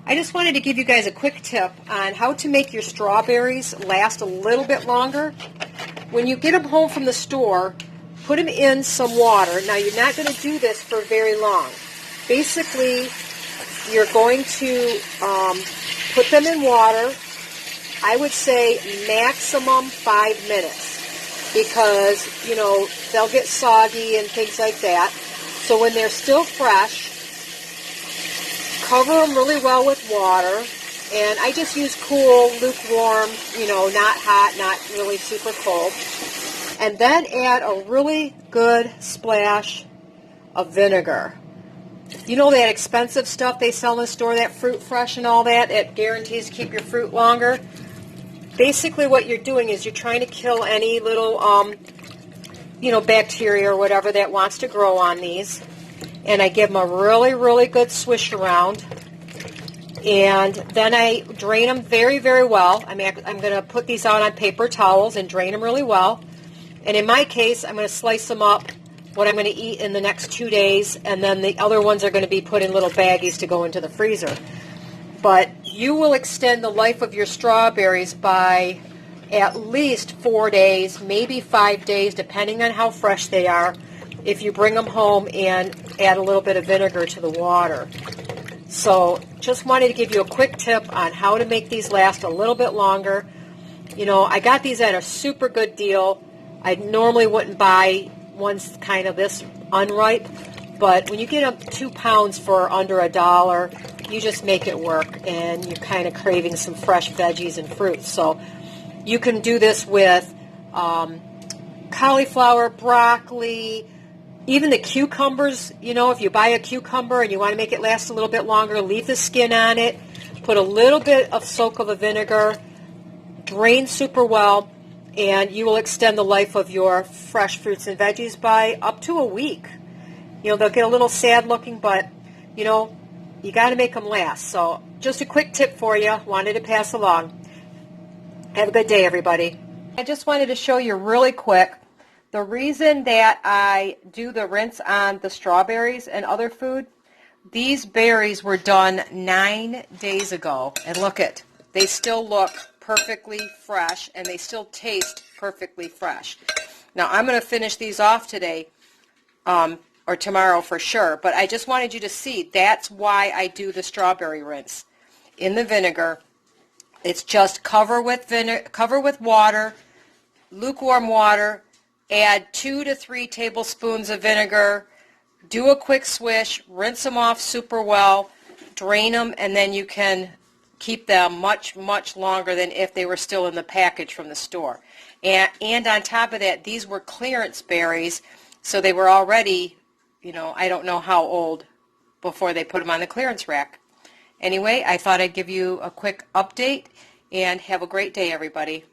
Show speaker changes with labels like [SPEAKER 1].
[SPEAKER 1] I just wanted to give you guys a quick tip on how to make your strawberries last a little bit longer. When you get them home from the store, put them in some water. Now, you're not going to do this for very long. Basically, you're going to put them in water, I would say maximum 5 minutes, because, you know, they'll get soggy and things like that. So when they're still fresh, cover them really well with water, and I just use cool, lukewarm, you know, not hot, not really super cold. And then add a really good splash of vinegar. You know that expensive stuff they sell in the store, that Fruit Fresh and all that, it guarantees to keep your fruit longer. Basically what you're doing is you're trying to kill any little, you know, bacteria or whatever that wants to grow on these. And I give them a really, really good swish around. And then I drain them very, very well. I'm going to put these out on paper towels and drain them really well. And in my case, I'm going to slice them up, what I'm going to eat in the next 2 days, and then the other ones are going to be put in little baggies to go into the freezer. But you will extend the life of your strawberries by at least 4 days, maybe 5 days, depending on how fresh they are, if you bring them home and add a little bit of vinegar to the water. So just wanted to give you a quick tip on how to make these last a little bit longer. You know, I got these at a super good deal. I normally wouldn't buy ones kind of this unripe, but when you get them 2 pounds for under $1, you just make it work, and you're kind of craving some fresh veggies and fruits. So you can do this with cauliflower, broccoli, even the cucumbers. You know, if you buy a cucumber and you want to make it last a little bit longer, leave the skin on it, put a little bit of soak of a vinegar, drain super well, and you will extend the life of your fresh fruits and veggies by up to a week. You know, they'll get a little sad looking, but, you know, you got to make them last. So just a quick tip for you. Wanted to pass along. Have a good day, everybody. I just wanted to show you really quick the reason that I do the rinse on the strawberries and other food. These berries were done 9 days ago, and look it, they still look perfectly fresh, and they still taste perfectly fresh. Now I'm going to finish these off today, or tomorrow for sure, but I just wanted you to see that's why I do the strawberry rinse in the vinegar. It's just cover with water, lukewarm water, add 2 to 3 tablespoons of vinegar, do a quick swish, rinse them off super well, drain them, and then you can keep them much, much longer than if they were still in the package from the store. And on top of that, these were clearance berries, so they were already, you know, I don't know how old before they put them on the clearance rack. Anyway, I thought I'd give you a quick update, and have a great day, everybody.